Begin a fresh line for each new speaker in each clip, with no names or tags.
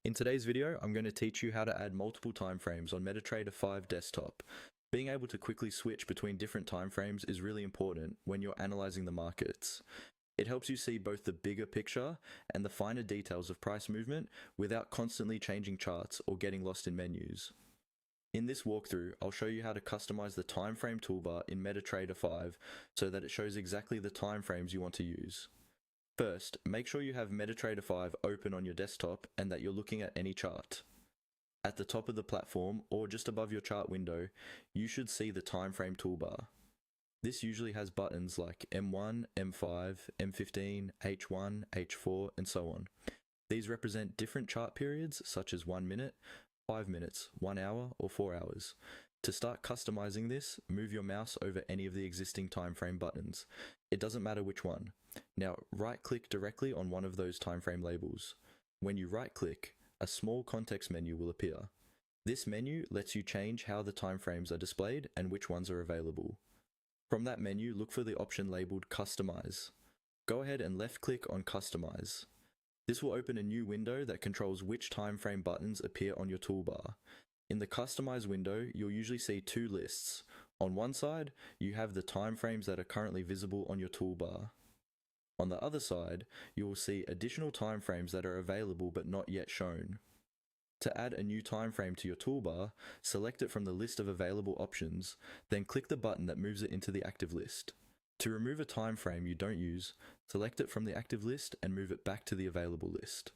In today's video, I'm going to teach you how to add multiple timeframes on MetaTrader 5 desktop. Being able to quickly switch between different timeframes is really important when you're analyzing the markets. It helps you see both the bigger picture and the finer details of price movement without constantly changing charts or getting lost in menus. In this walkthrough, I'll show you how to customize the timeframe toolbar in MetaTrader 5 so that it shows exactly the timeframes you want to use. First, make sure you have MetaTrader 5 open on your desktop and that you're looking at any chart. At the top of the platform, or just above your chart window, you should see the timeframe toolbar. This usually has buttons like M1, M5, M15, H1, H4, and so on. These represent different chart periods such as 1 minute, 5 minutes, 1 hour, or 4 hours. To start customizing this, move your mouse over any of the existing timeframe buttons. It doesn't matter which one. Now, right-click directly on one of those timeframe labels. When you right-click, a small context menu will appear. This menu lets you change how the timeframes are displayed and which ones are available. From that menu, look for the option labeled Customize. Go ahead and left-click on Customize. This will open a new window that controls which timeframe buttons appear on your toolbar. In the Customize window, you'll usually see two lists. On one side, you have the timeframes that are currently visible on your toolbar. On the other side, you will see additional timeframes that are available but not yet shown. To add a new timeframe to your toolbar, select it from the list of available options, then click the button that moves it into the active list. To remove a timeframe you don't use, select it from the active list and move it back to the available list.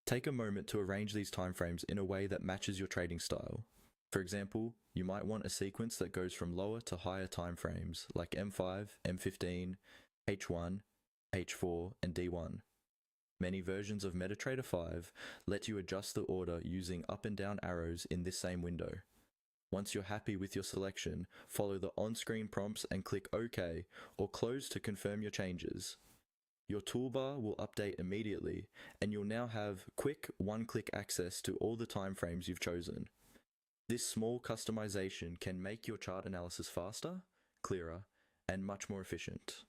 Take a moment to arrange these timeframes in a way that matches your trading style. For example, you might want a sequence that goes from lower to higher timeframes like M5, M15, H1, H4, and D1. Many versions of MetaTrader 5 let you adjust the order using up and down arrows in this same window. Once you're happy with your selection, follow the on-screen prompts and click OK or Close to confirm your changes. Your toolbar will update immediately, and you'll now have quick one-click access to all the timeframes you've chosen. This small customization can make your chart analysis faster, clearer, and much more efficient.